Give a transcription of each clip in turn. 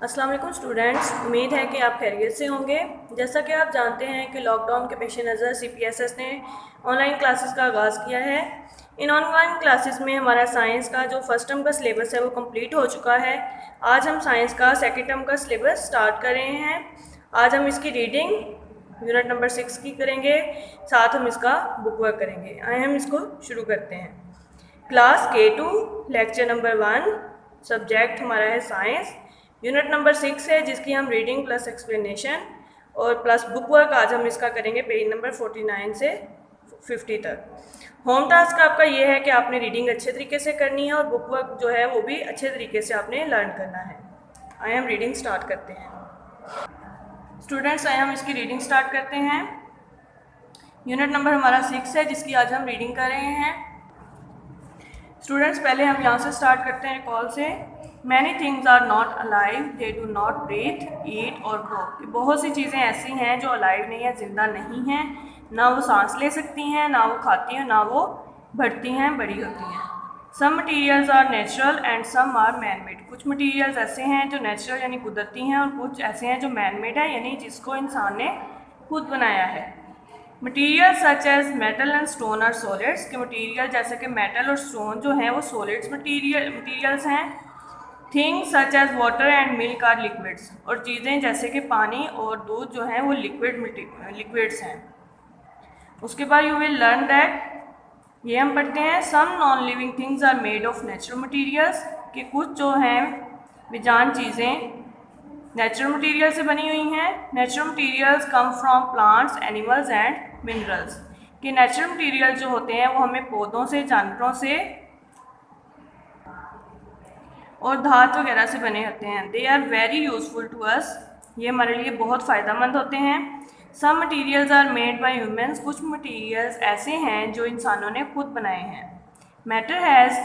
अस्सलाम वालेकुम स्टूडेंट्स, उम्मीद है कि आप खैरियत से होंगे। जैसा कि आप जानते हैं कि लॉकडाउन के पेश नज़र CPSS ने ऑनलाइन क्लासेस का आगाज़ किया है। इन ऑनलाइन क्लासेस में हमारा साइंस का जो फर्स्ट टर्म का सिलेबस है वो कंप्लीट हो चुका है। आज हम साइंस का सेकेंड टर्म का सिलेबस स्टार्ट कर रहे हैं। आज हम इसकी रीडिंग यूनिट नंबर 6 की करेंगे, साथ हम इसका बुक वर्क करेंगे। आए हम इसको शुरू करते हैं। Class K2 lecture number 1, subject हमारा है साइंस। यूनिट नंबर 6 है जिसकी हम रीडिंग प्लस एक्सप्लेनेशन और प्लस बुक वर्क आज हम इसका करेंगे पेज नंबर 49 से 50 तक। होम टास्क आपका ये है कि आपने रीडिंग अच्छे तरीके से करनी है और बुक वर्क जो है वो भी अच्छे तरीके से आपने लर्न करना है। आइए हम रीडिंग स्टार्ट करते हैं। स्टूडेंट्स, आइए हम इसकी रीडिंग स्टार्ट करते हैं। यूनिट नंबर हमारा 6 है जिसकी आज हम रीडिंग कर रहे हैं। स्टूडेंट्स, पहले हम यहाँ से स्टार्ट करते हैं कॉल से। Many things are not alive, they do not breathe, eat और ग्रो। कि बहुत सी चीज़ें ऐसी हैं जो अलाइव नहीं है, ज़िंदा नहीं हैं, ना वो सांस ले सकती हैं, ना वो खाती हैं, ना वो बढ़ती हैं, बड़ी होती हैं। Some materials are natural and some are man made. कुछ मटीरियल्स ऐसे हैं जो नेचुरल यानी कुदरती हैं और कुछ ऐसे हैं जो मैन मेड है यानी जिसको इंसान ने खुद बनाया है। Material such as metal and stone are solids. के मटीरियल जैसे कि मेटल और स्टोन जो हैं वो सॉलिड्स मटीरियल्स हैं। Things such as water and milk are liquids. और चीज़ें जैसे कि पानी और दूध जो हैं वो लिक्विड्स हैं। उसके बाद यू विल लर्न दैट, ये हम पढ़ते हैं, some non living things are made of natural materials. कि कुछ जो हैं बेजान चीज़ें नेचुरल मटीरियल से बनी हुई हैं। Natural materials come from plants, animals and minerals. कि नेचुरल मटीरियल जो होते हैं वो हमें पौधों से, जानवरों से और धातु वगैरह से बने होते हैं। They are very useful to us. ये हमारे लिए बहुत फ़ायदेमंद होते हैं। Some materials are made by humans. कुछ मटीरियल्स ऐसे हैं जो इंसानों ने खुद बनाए हैं। Matter has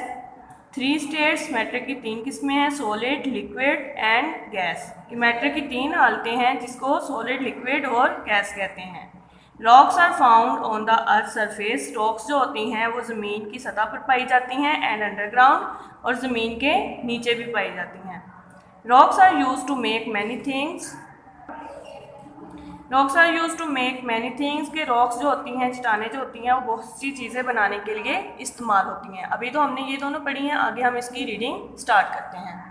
3 states. मैटर की 3 किस्में हैं, सॉलिड, लिक्विड एंड गैस। कि मैटर की 3 हालतें हैं जिसको सॉलिड, लिक्विड और गैस कहते हैं। Rocks are found on the earth surface. Rocks जो होती हैं वो ज़मीन की सतह पर पाई जाती हैं एंड अंडरग्राउंड, और ज़मीन के नीचे भी पाई जाती हैं। Rocks are use to make many things. Rocks are use to make many things. के रॉक्स जो होती हैं, चट्टानें जो होती हैं वो बहुत सी चीज़ें बनाने के लिए इस्तेमाल होती हैं। अभी तो हमने ये दोनों पढ़ी हैं, आगे हम इसकी रीडिंग स्टार्ट करते हैं।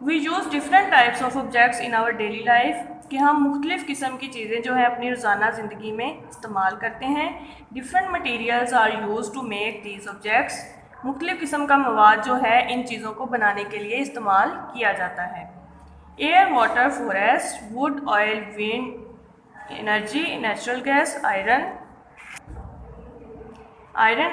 We use different types of objects in our daily life. कि हम मुख्तलिफ़ किस्म की चीज़ें जो है अपनी रोज़ाना ज़िंदगी में इस्तेमाल करते हैं। Different materials are use to make these objects. मुख्तलिफ़ किस्म का मवाद जो है इन चीज़ों को बनाने के लिए इस्तेमाल किया जाता है। Air, water, forest, wood, oil, wind, energy, natural gas, iron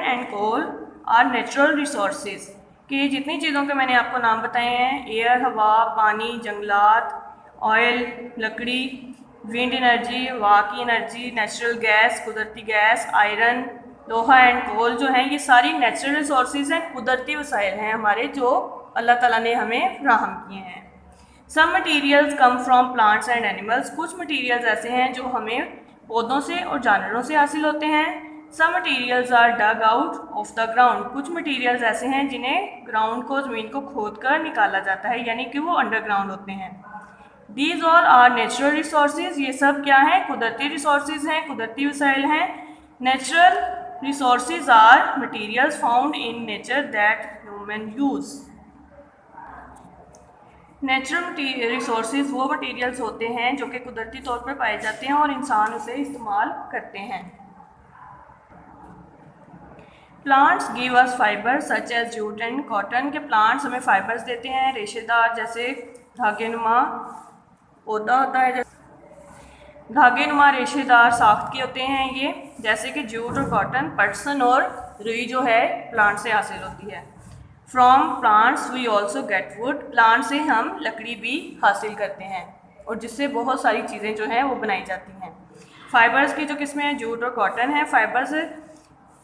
and coal are natural resources. कि जितनी चीज़ों के मैंने आपको नाम बताए हैं, एयर हवा, पानी, जंगलात, ऑयल लकड़ी, विंड एनर्जी हवा की एनर्जी, नेचुरल गैस कुदरती गैस, आयरन लोहा एंड कोल जो हैं ये सारी नेचुरल रिसोर्सेज हैं, कुदरती वसाइल हैं हमारे जो अल्लाह ताला ने हमें फ्राहम किए हैं। Some materials come from plants and animals. कुछ मटीरियल्स ऐसे हैं जो हमें पौधों से और जानवरों से हासिल होते हैं। Some materials are dug out of the ground. कुछ मटीरियल्स ऐसे हैं जिन्हें ग्राउंड को, ज़मीन को खोद कर निकाला जाता है यानी कि वो अंडरग्राउंड होते हैं। These all are natural resources. ये सब क्या है? कुदरती रिसोर्सेज हैं, कुदरती वसाइल हैं। Natural resources are materials found in nature that human use. Natural resources वो मटीरियल्स होते हैं जो कि कुदरती तौर पर पाए जाते हैं और इंसान उसे इस्तेमाल करते हैं। Plants give us fibre such as jute and cotton. के प्लांट्स हमें फाइबर्स देते हैं, रेशेदार जैसे धागेनुमा पौधा होता है, धागेनुमा रेशेदार साख्त के होते हैं ये, जैसे कि जूट और कॉटन। पटसन और रुई जो है प्लांट से हासिल होती है। From plants we also get wood. Plant से हम लकड़ी भी हासिल करते हैं और जिससे बहुत सारी चीज़ें जो हैं वो बनाई जाती हैं। फाइबर्स की जो किस्में हैं जूट और कॉटन है। फाइबर्स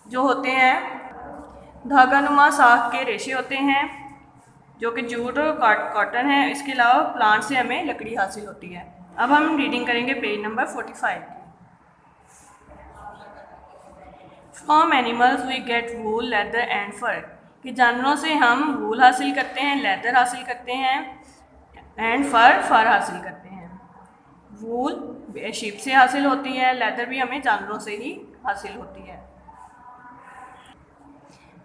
जो होते हैं धागानुमा साख के रेशे होते हैं जो कि जूट और कॉटन है। इसके अलावा प्लांट से हमें लकड़ी हासिल होती है। अब हम रीडिंग करेंगे पेज नंबर 45 की। From animals we get wool, leather and fur. कि जानवरों से हम वूल हासिल करते हैं, लेदर हासिल करते हैं एंड फर हासिल करते हैं। वूल शीप से हासिल होती है, लेदर भी हमें जानवरों से ही हासिल होती है।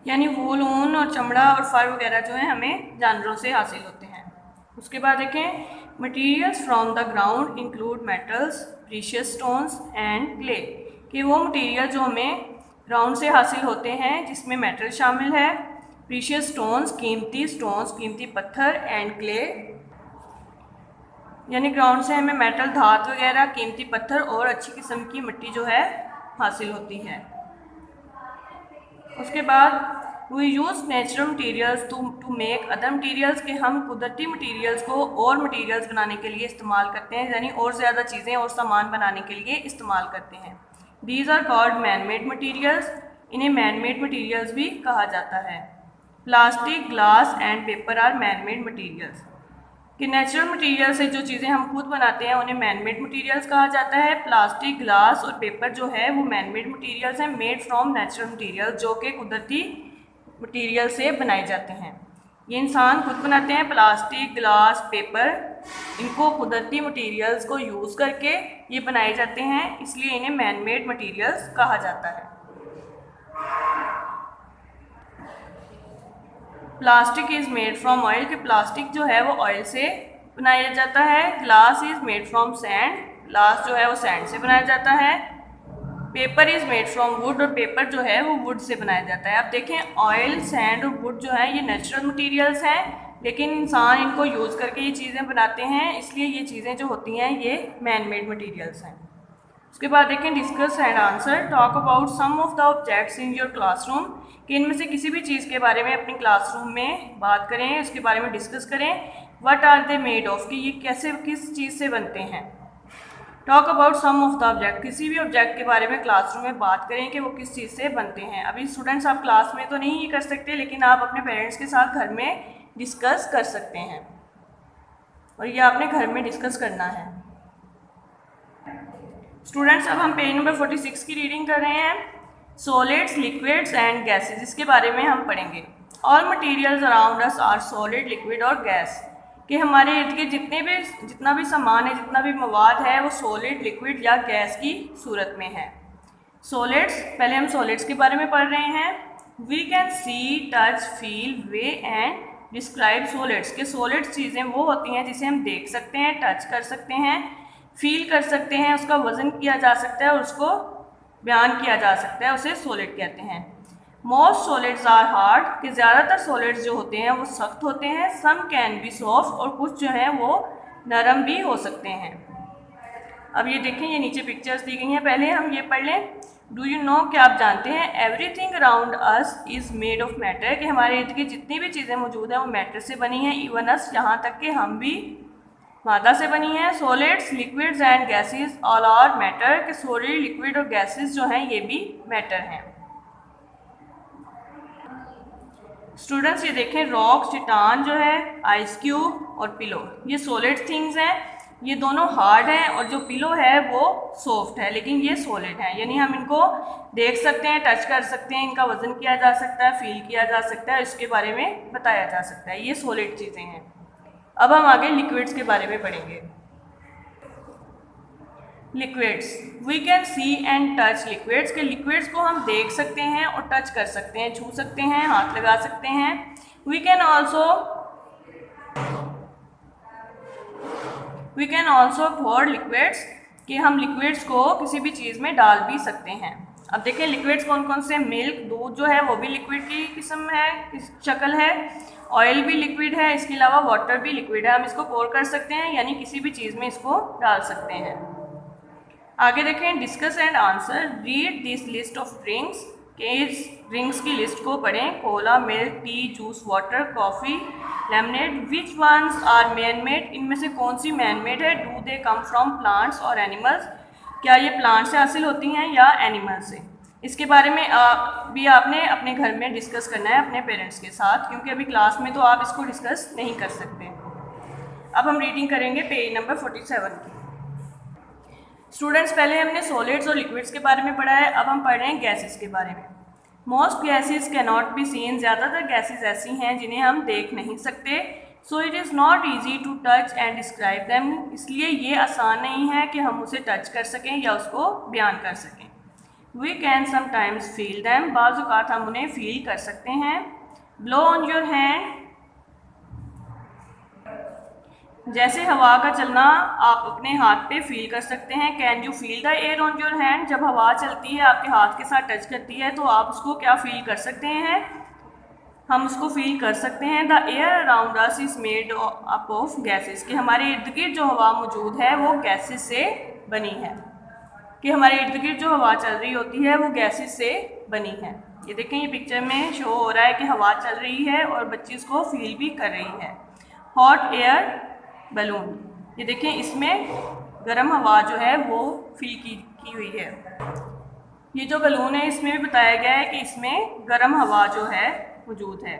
यानी वूल, ऊन और चमड़ा और फर वगैरह जो है हमें जानवरों से हासिल होते हैं। उसके बाद देखें, materials from the ground include metals, precious stones and clay, कि वो मटेरियल जो हमें ग्राउंड से हासिल होते हैं जिसमें मेटल शामिल है, प्रीशियस स्टोन्स कीमती पत्थर, एंड क्ले यानी ग्राउंड से हमें मेटल, धात वगैरह, कीमती पत्थर और अच्छी किस्म की मिट्टी जो है हासिल होती है। उसके बाद we use natural materials to make other materials, के हम कुदरती मटीरियल्स को और मटीरियल्स बनाने के लिए इस्तेमाल करते हैं, यानी और ज़्यादा चीज़ें और सामान बनाने के लिए इस्तेमाल करते हैं। These are called man made materials, इन्हें मैन मेड मटीरियल्स भी कहा जाता है। Plastic, glass and paper are man made materials, कि नेचुरल मटेरियल से जो चीज़ें हम खुद बनाते हैं उन्हें मैन मेड मटीरियल्स कहा जाता है। प्लास्टिक, ग्लास और पेपर जो है वो मैन मेड मटीरियल्स हैं, मेड फ्रॉम नेचुरल मटीरियल, जो कि कुदरती मटीरियल से बनाए जाते हैं। ये इंसान खुद बनाते हैं, प्लास्टिक, ग्लास, पेपर, इनको कुदरती मटीरियल्स को यूज़ करके ये बनाए जाते हैं, इसलिए इन्हें मैन मेड मटीरियल्स कहा जाता है। Plastic is made from oil, कि प्लास्टिक जो है वो ऑयल से बनाया जाता है। Glass is made from sand, glass जो है वो सैंड से बनाया जाता है। Paper is made from would, और पेपर जो है वो वुड से बनाया जाता है। अब देखें, ऑयल, सैंड और वुड जो है ये नेचुरल मटेरियल्स हैं, लेकिन इंसान इनको यूज़ करके ये चीज़ें बनाते हैं, इसलिए ये चीज़ें जो होती हैं ये मैन मेड मटीरियल्स हैं। उसके बाद देखें, discuss and answer, talk about some of the objects in your classroom, कि इनमें से किसी भी चीज़ के बारे में अपनी क्लासरूम में बात करें, उसके बारे में डिस्कस करें। What are they made of, कि ये कैसे, किस चीज़ से बनते हैं। Talk about some of the object, किसी भी ऑब्जेक्ट के बारे में क्लासरूम में बात करें कि वो किस चीज़ से बनते हैं। अभी स्टूडेंट्स आप क्लास में तो नहीं कर सकते, लेकिन आप अपने पेरेंट्स के साथ घर में डिस्कस कर सकते हैं, और ये आपने घर में डिस्कस करना है। स्टूडेंट्स, अब हम पेज नंबर 46 की रीडिंग कर रहे हैं। सॉलिड्स, लिक्विड्स एंड गैसेज, इसके बारे में हम पढ़ेंगे। All materials around us are solid, liquid और गैस, कि हमारे इर्द गिर्द जितना भी सामान है, जितना भी मवाद है, वो सॉलिड, लिक्विड या गैस की सूरत में है। सॉलिड्स, पहले हम सॉलिड्स के बारे में पढ़ रहे हैं। We can see, touch, feel, weigh and describe solids, के सॉलिड्स चीज़ें वो होती हैं जिसे हम देख सकते हैं, टच कर सकते हैं, फील कर सकते हैं, उसका वज़न किया जा सकता है और उसको बयान किया जा सकता है, उसे सॉलिड कहते हैं। मोस्ट सॉलिड्स आर हार्ड, कि ज़्यादातर सॉलिड्स जो होते हैं वो सख्त होते हैं। सम कैन बी सॉफ्ट, और कुछ जो हैं वो नरम भी हो सकते हैं। अब ये देखें, ये नीचे पिक्चर्स दी गई हैं, पहले हम ये पढ़ लें। डू यू नो, कि आप जानते हैं, everything around us is made of matter, कि हमारे इर्द गिर्द जितनी भी चीज़ें मौजूद हैं वो मैटर से बनी हैं। इवन अस, यहाँ तक कि हम भी मादा से बनी हैं। Solids, liquids and gases all are matter, कि सॉलिड, लिक्विड और गैसेस जो हैं ये भी मैटर हैं। स्टूडेंट्स, ये देखें, रॉक, चट्टान जो है, आइस क्यूब और पिलो, ये सॉलिड थिंग्स हैं। ये दोनों हार्ड हैं और जो पिलो है वो सॉफ्ट है, लेकिन ये सॉलिड है, यानी हम इनको देख सकते हैं, टच कर सकते हैं, इनका वज़न किया जा सकता है, फील किया जा सकता है, इसके बारे में बताया जा सकता है। ये सॉलिड चीज़ें हैं। अब हम आगे लिक्विड्स के बारे में पढ़ेंगे। Liquids, we can see and touch liquids, के लिक्विड्स को हम देख सकते हैं और टच कर सकते हैं, छू सकते हैं, हाथ लगा सकते हैं। We can also pour liquids, कि हम लिक्विड्स को किसी भी चीज़ में डाल भी सकते हैं। अब देखें, लिक्विड्स कौन कौन से, मिल्क, दूध जो है वो भी लिक्विड की किस्म है, शक्ल है। ऑयल भी लिक्विड है, इसके अलावा वाटर भी लिक्विड है, हम इसको पोर कर सकते हैं, यानी किसी भी चीज़ में इसको डाल सकते हैं। आगे देखें, discuss and answer, read this list of drinks, के इस ड्रिंक्स की लिस्ट को पढ़ें। Cola, milk, tea, juice, water, coffee, lemonade. Which ones are man made, इनमें से कौन सी मैन मेड है। Do they come from plants और एनिमल्स, क्या ये प्लांट से हासिल होती हैं या एनिमल से। इसके बारे में भी आपने अपने घर में डिस्कस करना है अपने पेरेंट्स के साथ, क्योंकि अभी क्लास में तो आप इसको डिस्कस नहीं कर सकते। अब हम रीडिंग करेंगे पेज नंबर 47 की। स्टूडेंट्स, पहले हमने सॉलिड्स और लिक्विड्स के बारे में पढ़ा है, अब हम पढ़ रहे हैं गैसेस के बारे में। Most gases can not be seen, ज़्यादातर गैसेज ऐसी हैं जिन्हें हम देख नहीं सकते। So it is not easy to touch and describe them, इसलिए ये आसान नहीं है कि हम उसे टच कर सकें या उसको बयान कर सकें। We can sometimes feel them, बाज़ औक़ात हम उन्हें फील कर सकते हैं। ब्लो ऑन योर हैंड, जैसे हवा का चलना आप अपने हाथ पे फील कर सकते हैं। Can you feel the air on your hand, जब हवा चलती है आपके हाथ के साथ टच करती है तो आप उसको क्या फील कर सकते हैं, हम उसको फील कर सकते हैं। The air around us is made up of gases, कि हमारे इर्द गिर्द जो हवा मौजूद है वो गैसेस से बनी है, कि हमारे इर्द गिर्द जो हवा चल रही होती है वो गैसेस से बनी है। ये देखें, ये पिक्चर में शो हो रहा है कि हवा चल रही है और बच्ची उसको फील भी कर रही है। हॉट एयर बलून, ये देखें इसमें गर्म हवा जो है वो फील की हुई है। ये जो बलून है इसमें भी बताया गया है कि इसमें गर्म हवा जो है मौजूद है।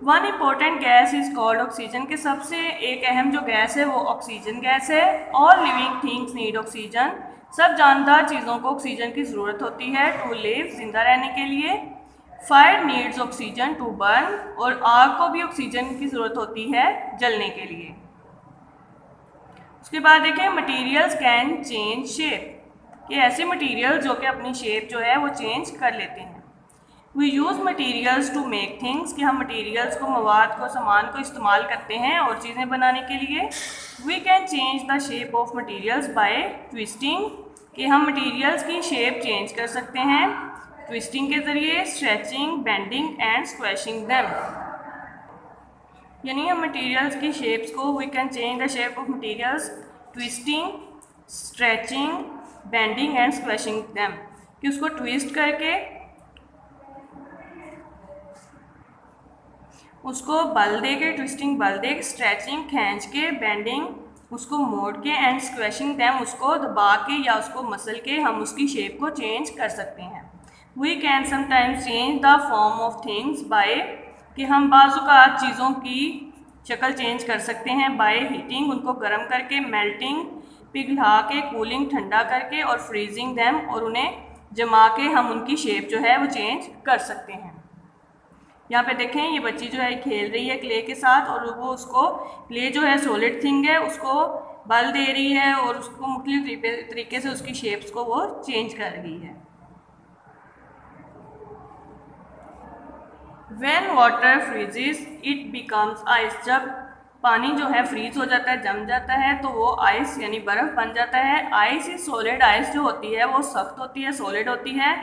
One important gas is called oxygen, के सबसे एक अहम जो गैस है वो ऑक्सीजन गैस है। All living things need oxygen, सब जानदार चीज़ों को ऑक्सीजन की ज़रूरत होती है टू लिव, जिंदा रहने के लिए। Fire needs oxygen to burn, और आग को भी ऑक्सीजन की ज़रूरत होती है जलने के लिए। उसके बाद देखें, मटेरियल्स कैन चेंज शेप, कि ऐसे मटेरियल जो कि अपनी शेप जो है वो चेंज कर लेते हैं। We use materials to make things, कि हम मटेरियल्स को, मवाद को, सामान को इस्तेमाल करते हैं और चीज़ें बनाने के लिए। We can change the shape of materials by twisting, कि हम मटेरियल्स की शेप चेंज कर सकते हैं ट्विस्टिंग के ज़रिए। Stretching, bending and squashing them, यानी हम मटेरियल्स की शेप्स को, we can change the shape of materials twisting, stretching, bending and squashing them, कि उसको ट्विस्ट करके, उसको बल दे के, ट्विस्टिंग बल दे, स्ट्रेचिंग खींच के, बेंडिंग उसको मोड़ के, एंड स्क्वैशिंग दैम उसको दबा के या उसको मसल के हम उसकी शेप को चेंज कर सकते हैं। We can sometimes change the form of things by, कि हम बाज़ चीज़ों की शक्ल चेंज कर सकते हैं बाय हीटिंग, उनको गर्म करके, मेल्टिंग पिघला के, कूलिंग ठंडा करके, और फ्रीजिंग दैम, और उन्हें जमा के हम उनकी शेप जो है वो चेंज कर सकते हैं। यहाँ पे देखें, ये बच्ची जो है खेल रही है क्ले के साथ, और वो उसको, क्ले जो है सॉलिड थिंग है, उसको बल दे रही है और उसको मुख्तलिफ तरीके से उसकी शेप्स को वो चेंज कर रही है। When water freezes it becomes ice, जब पानी जो है फ्रीज हो जाता है, जम जाता है, तो वो आइस यानी बर्फ़ बन जाता है। आइस इज सॉलिड, आइस जो होती है वो सख्त होती है, सॉलिड होती है।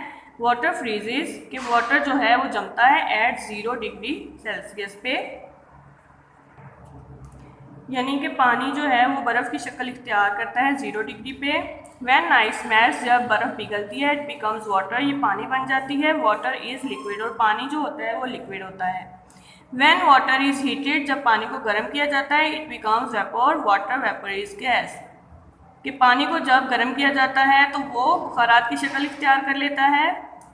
वाटर फ्रीजेस, कि वाटर जो है वो जमता है एट 0 डिग्री सेल्सियस पे, यानी कि पानी जो है वो बर्फ़ की शक्ल इख्तियार करता है 0 डिग्री पे। व्हेन आइस मेल्ट्स, जब बर्फ़ पिघलती है, इट बिकम्स वाटर, ये पानी बन जाती है। वाटर इज़ लिक्विड, और पानी जो होता है वो लिक्विड होता है। व्हेन वाटर इज़ हीटेड, जब पानी को गर्म किया जाता है, it becomes vapour, water vapour is gas, कि पानी को जब गर्म किया जाता है तो वो बुखारात की शक्ल इख्तियार कर लेता है।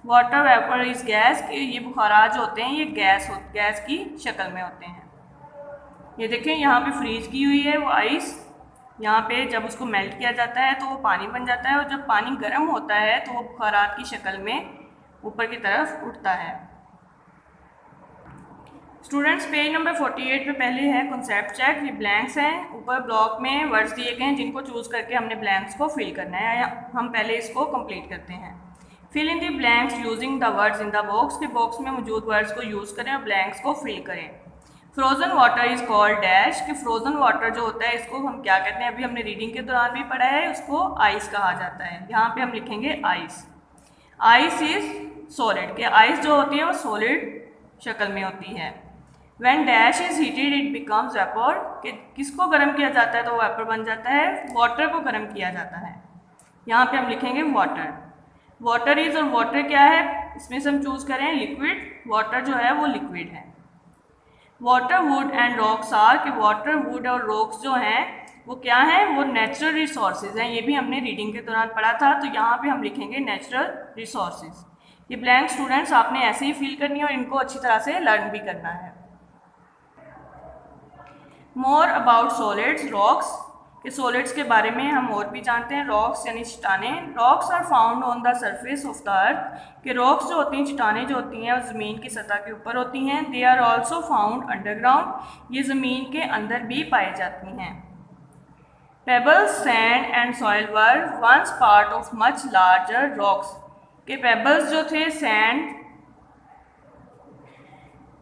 वाटर वेपर इज़ गैस, कि ये बुखारात जो होते हैं ये गैस की शक्ल में होते हैं। ये देखें, यहाँ पे फ्रीज की हुई है वो आइस, यहाँ पे जब उसको मेल्ट किया जाता है तो वो पानी बन जाता है, और जब पानी गर्म होता है तो वो बुखारात की शक्ल में ऊपर की तरफ उठता है। स्टूडेंट्स, पेज नंबर 48 पे पहले है कॉन्सेप्ट चेक, ये ब्लैंक्स हैं, ऊपर ब्लॉक में वर्ड्स दिए गए हैं जिनको चूज़ करके हमने ब्लैंक्स को फिल करना है। हम पहले इसको कंप्लीट करते हैं। Fill in the blanks using the words in the box, के बॉक्स में मौजूद वर्ड्स को यूज़ करें और ब्लैंक्स को फिल करें। Frozen water is called dash, कि फ्रोज़न वाटर जो होता है इसको हम क्या कहते हैं, अभी हमने रीडिंग के दौरान भी पढ़ा है, उसको आइस कहा जाता है। यहाँ पे हम लिखेंगे आइस। आइस इज़ सॉलिड, कि आइस जो होती है वो सॉलिड शक्ल में होती है। When dash is heated it becomes vapour, कि किसको गर्म किया जाता है तो वो वेपर बन जाता है, वाटर को गर्म किया जाता है। यहाँ पे हम लिखेंगे वाटर। वाटर इज़, और वाटर क्या है, इसमें से हम चूज़ करें लिक्विड, वाटर जो है वो लिक्विड है। Water, wood and rocks are, कि वाटर, वुड और रॉक्स जो हैं वो क्या हैं, वो नेचुरल रिसोर्सेज हैं। ये भी हमने रीडिंग के दौरान पढ़ा था, तो यहाँ पे हम लिखेंगे नेचुरल रिसोर्सेज। ये ब्लैंक स्टूडेंट्स आपने ऐसे ही फील करनी है और इनको अच्छी तरह से लर्न भी करना है। मोर अबाउट सॉलिड्स, रॉक्स, कि सॉलिड्स के बारे में हम और भी जानते हैं। रॉक्स यानी चट्टाने। Rocks are found on the surface of the earth, कि रॉक्स जो होती हैं, चट्टाने जो होती हैं, वो ज़मीन की सतह के ऊपर होती हैं। They are also found underground, ये ज़मीन के अंदर भी पाई जाती हैं। Pebbles, sand and soil were once part of much larger rocks, के पेबल्स जो थे, सैंड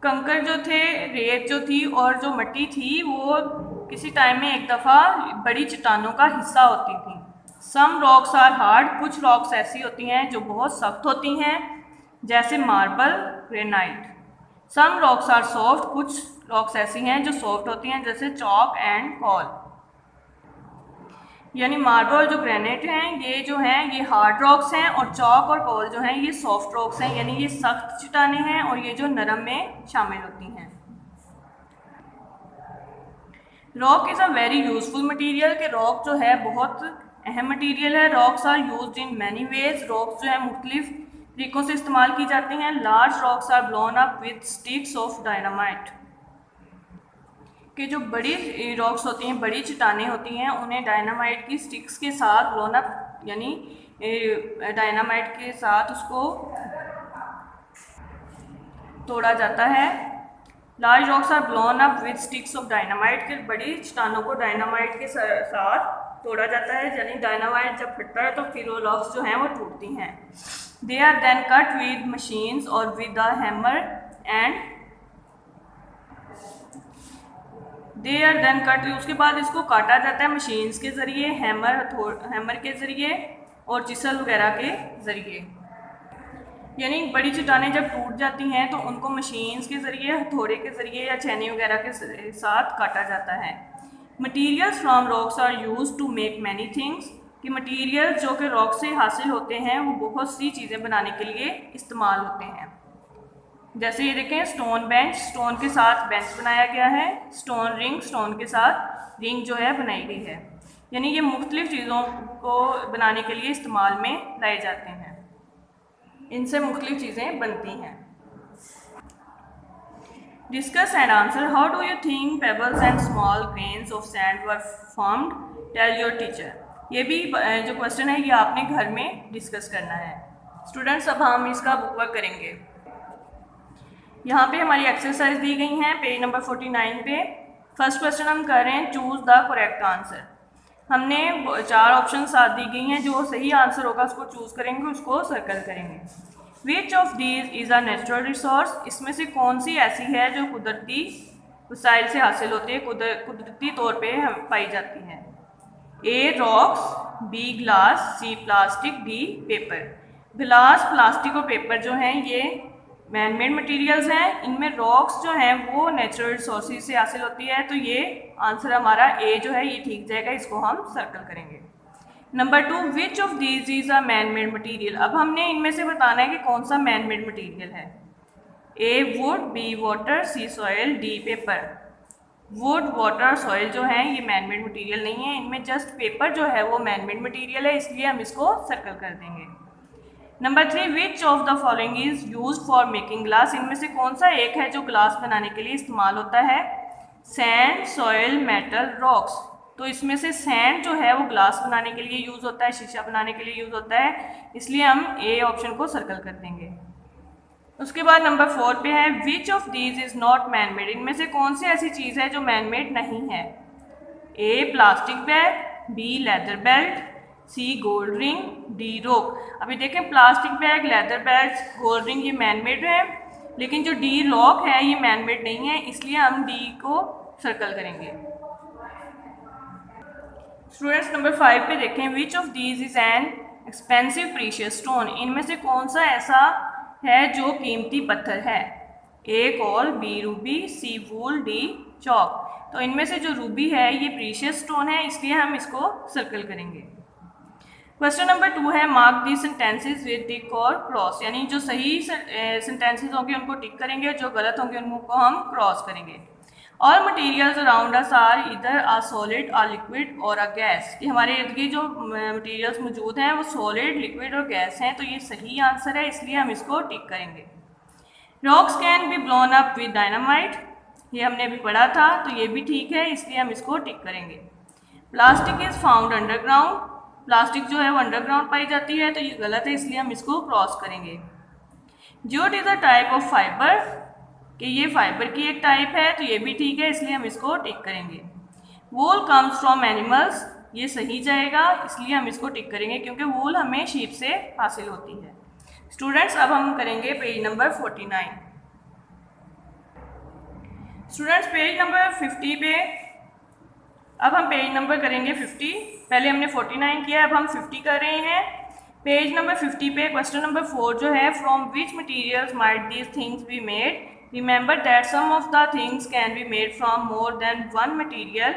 कंकर जो थे, रेत जो थी और जो मिट्टी थी, वो किसी टाइम में एक दफ़ा बड़ी चट्टानों का हिस्सा होती थी। सम रॉक्स आर हार्ड, कुछ रॉक्स ऐसी होती हैं जो बहुत सख्त होती हैं, जैसे marble, granite. Some rocks are soft, कुछ रॉक्स ऐसी हैं जो सॉफ्ट होती हैं, जैसे चॉक एंड कॉल। यानी मार्बल जो ग्रेनाइट हैं, ये जो हैं ये हार्ड रॉक्स हैं, और चॉक और कोल जो हैं ये सॉफ्ट रॉक्स हैं, यानी ये सख्त चट्टानें हैं और ये जो नरम में शामिल होती हैं। Rock is a very useful material, के रॉक जो है बहुत अहम मटेरियल है। Rocks are used in many ways, rocks जो है मुख्तलिफ तरीक़ों से इस्तेमाल की जाती हैं। Large rocks are blown up with sticks of dynamite, कि जो बड़ी रॉक्स होती हैं, बड़ी चट्टानें होती हैं, उन्हें डायनामाइट की स्टिक्स के साथ ब्लोन अप, यानी डायनामाइट के साथ उसको तोड़ा जाता है। Large rocks are blown up with sticks of dynamite, के बड़ी चट्टानों को डायनामाइट के साथ तोड़ा जाता है, यानी डायनामाइट जब फटता है तो फिर वो रॉक्स जो हैं वो टूटती हैं। They are then cut with machines और with a hammer and they are then cut, उसके बाद इसको काटा जाता है मशीन्स के ज़रिए, हैमर के ज़रिए और चिसल वगैरह के ज़रिए। यानी बड़ी चट्टानें जब टूट जाती हैं तो उनको मशीन्स के ज़रिए, हथौड़े के ज़रिए या छेनी वगैरह के साथ काटा जाता है। Materials from rocks are use to make many things, कि मटीरियल जो कि रॉक से हासिल होते हैं वो बहुत सी चीज़ें बनाने के लिए इस्तेमाल होते हैं। जैसे ये देखें, स्टोन बेंच, स्टोन के साथ बेंच बनाया गया है। स्टोन रिंग, स्टोन के साथ रिंग जो है बनाई गई है। यानी ये मुख्तलिफ चीज़ों को बनाने के लिए इस्तेमाल में लाए जाते हैं, इनसे मुख्तलिफ चीज़ें बनती हैं। Discuss and answer, how do you think pebbles and small grains of sand were formed, tell your teacher. ये भी जो क्वेश्चन है ये आपने घर में डिस्कस करना है। स्टूडेंट्स, अब हम इसका बुक वर्क करेंगे। यहाँ पे हमारी एक्सरसाइज दी गई हैं पेज नंबर 49 पे। फर्स्ट क्वेश्चन हम कर रहे हैं, चूज़ द करेक्ट आंसर। हमने 4 ऑप्शन साथ दी गई हैं, जो सही आंसर होगा उसको चूज़ करेंगे, उसको सर्कल करेंगे। Which of these is a natural resource, इसमें से कौन सी ऐसी है जो कुदरती वसाइल से हासिल होती है, कुदरती तौर पे पाई जाती है। A rocks, B glass, C plastic, D paper. Glass, plastic और पेपर जो हैं ये मैन मेड मटीरियल्स हैं। इनमें रॉक्स जो हैं वो नेचुरल रिसोर्सेज से हासिल होती है, तो ये आंसर हमारा ए जो है ये ठीक जाएगा, इसको हम सर्कल करेंगे। Number 2, which of these is a man made material. अब हमने इनमें से बताना है कि कौन सा मैन मेड मटीरियल है। A wood, B water, C soil, D paper. Wood, water, soil जो है ये मैन मेड मटीरियल नहीं है, इनमें जस्ट पेपर जो है वो मैन मेड मटीरियल है, इसलिए हम इसको सर्कल कर देंगे। Number 3, which of the following is use for making glass. इनमें से कौन सा एक है जो ग्लास बनाने के लिए इस्तेमाल होता है। Sand, soil, metal, rocks. तो इसमें से सैंड जो है वो ग्लास बनाने के लिए यूज़ होता है, शीशा बनाने के लिए यूज़ होता है, इसलिए हम ए ऑप्शन को सर्कल कर देंगे। उसके बाद नंबर 4 पे है, which of these is not man made. इनमें से कौन सी ऐसी चीज़ है जो मैन मेड नहीं है। A plastic bag, B leather belt, C gold ring, D rock. अभी देखें, plastic bag, leather belt, gold ring ये मैन मेड है, लेकिन जो डी रॉक है ये मैन मेड नहीं है, इसलिए हम डी को सर्कल करेंगे। स्टूडेंट्स, नंबर 5 पे देखें, which of these is an expensive precious stone. इनमें से कौन सा ऐसा है जो कीमती पत्थर है। ए कॉल, बी रूबी, सी वूल, डी चॉक। तो इनमें से जो रूबी है ये प्रीशियस स्टोन है, इसलिए हम इसको सर्कल करेंगे। क्वेश्चन नंबर 2 है, मार्क दी सेंटेंसेस विद टिक और क्रॉस। यानी जो सही सेंटेंसेस होंगे उनको टिक करेंगे और जो गलत होंगे उनको हम क्रॉस करेंगे। All materials around us are either a solid, uh liquid और आ गैस। कि हमारे इर्द गिर्द जो मटीरियल्स मौजूद हैं वो सॉलिड, लिक्विड और गैस हैं, तो ये सही आंसर है, इसलिए हम इसको टिक करेंगे। Rocks can be blown up with dynamite, ये हमने अभी पढ़ा था, तो ये भी ठीक है, इसलिए हम इसको टिक करेंगे। Plastic is found underground, plastic जो है वो अंडरग्राउंड पाई जाती है, तो ये गलत है, इसलिए हम इसको क्रॉस करेंगे। Jute is a type of fibre, कि ये फाइबर की एक टाइप है, तो ये भी ठीक है, इसलिए हम इसको टिक करेंगे। वूल कम्स फ्रॉम एनिमल्स, ये सही जाएगा, इसलिए हम इसको टिक करेंगे क्योंकि वूल हमें शीप से हासिल होती है। स्टूडेंट्स अब हम करेंगे page number 49। Students page number 50 पे अब हम पेज नंबर करेंगे 50। पहले हमने 49 किया, अब हम 50 कर रहे हैं। पेज नंबर 50 पे क्वेश्चन नंबर 4 जो है, from which materials might these things be made, remember that some of the things can be made from more than one material,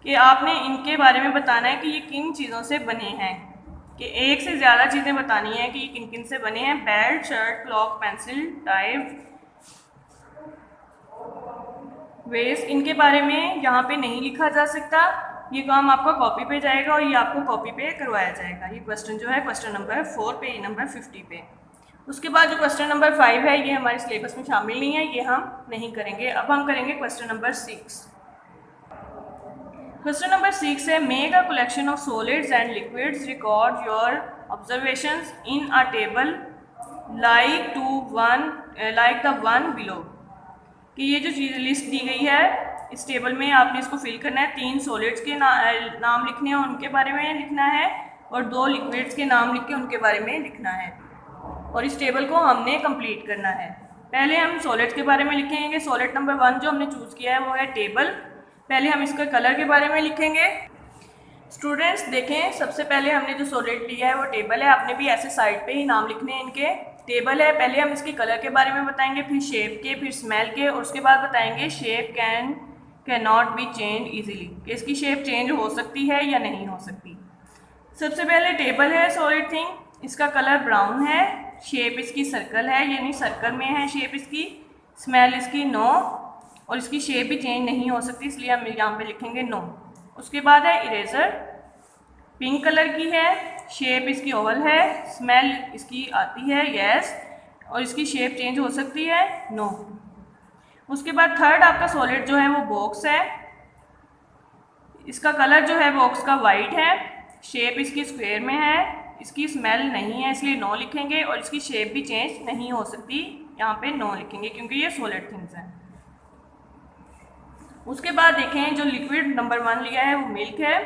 कि आपने इनके बारे में बताना है कि ये किन चीज़ों से बने हैं, कि एक से ज़्यादा चीज़ें बतानी हैं कि ये किन किन से बने हैं। Belt, shirt, clock, pencil, type, vest, इनके बारे में यहाँ पे नहीं लिखा जा सकता, ये काम आपका कॉपी पे जाएगा और ये आपको कॉपी पे करवाया जाएगा। ये क्वेश्चन जो है क्वेश्चन नंबर 4 पेज नंबर 50 पे। उसके बाद जो क्वेश्चन नंबर 5 है, ये हमारे सिलेबस में शामिल नहीं है, ये हम नहीं करेंगे। अब हम करेंगे क्वेश्चन नंबर 6। क्वेश्चन नंबर 6 है, make a collection of solids and liquids, record your observations in a table like the one below, कि ये जो चीज़ लिस्ट दी गई है इस टेबल में आपने इसको फिल करना है। 3 सॉलिड्स के नाम लिखने हैं, उनके बारे में लिखना है, और 2 लिक्विड्स के नाम लिख के उनके बारे में लिखना है, और इस टेबल को हमने कंप्लीट करना है। पहले हम सॉलिड्स के बारे में लिखेंगे। सॉलिड नंबर 1 जो हमने चूज़ किया है वो है टेबल। पहले हम इसके कलर के बारे में लिखेंगे। स्टूडेंट्स देखें, सबसे पहले हमने जो सॉलिड लिया है वो टेबल है, आपने भी ऐसे साइड पे ही नाम लिखने हैं इनके। टेबल है, पहले हम इसके कलर के बारे में बताएंगे, फिर शेप के, फिर स्मेल के, और उसके बाद बताएंगे shape can not B change easily, कि इसकी शेप चेंज हो सकती है या नहीं हो सकती। सबसे पहले टेबल है सॉलिड थिंग, इसका कलर ब्राउन है, शेप इसकी सर्कल है, यानी सर्कल में है शेप इसकी, स्मेल इसकी नो, और इसकी शेप भी चेंज नहीं हो सकती, इसलिए हम यहाँ पे लिखेंगे नो। उसके बाद है इरेजर, पिंक कलर की है, शेप इसकी ओवल है, स्मेल इसकी आती है यस, और इसकी शेप चेंज हो सकती है नो। उसके बाद थर्ड आपका सॉलिड जो है वो बॉक्स है, इसका कलर जो है बॉक्स का वाइट है, शेप इसकी स्क्वायर में है, इसकी स्मेल नहीं है इसलिए नो लिखेंगे, और इसकी शेप भी चेंज नहीं हो सकती, यहाँ पे नो लिखेंगे क्योंकि ये सॉलिड थिंग्स हैं। उसके बाद देखें जो लिक्विड नंबर 1 लिया है वो मिल्क है।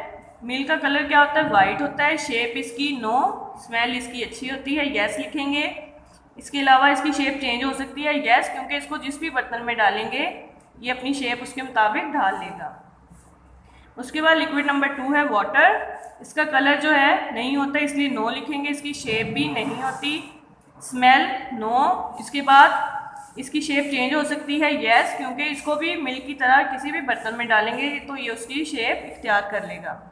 मिल्क का कलर क्या होता है, वाइट होता है, शेप इसकी नो, स्मेल इसकी अच्छी होती है, यस लिखेंगे। इसके अलावा इसकी शेप चेंज हो सकती है यस, क्योंकि इसको जिस भी बर्तन में डालेंगे ये अपनी शेप उसके मुताबिक ढाल लेगा। उसके बाद लिक्विड नंबर 2 है वाटर, इसका कलर जो है नहीं होता इसलिए नो लिखेंगे, इसकी शेप भी नहीं होती, स्मेल नो। इसके बाद इसकी शेप चेंज हो सकती है यस, क्योंकि इसको भी मिल्क की तरह किसी भी बर्तन में डालेंगे तो ये उसकी शेप इख्तियार कर लेगा।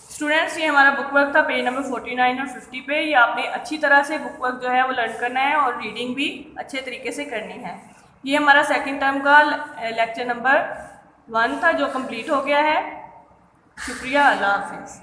स्टूडेंट्स ये हमारा बुक वर्क था पेज नंबर 49 और 50 पे। ये आपने अच्छी तरह से बुक वर्क जो है वो लर्न करना है और रीडिंग भी अच्छे तरीके से करनी है। ये हमारा सेकंड टर्म का लेक्चर नंबर 1 था जो कंप्लीट हो गया है। शुक्रिया, अल्लाह हाफिज़।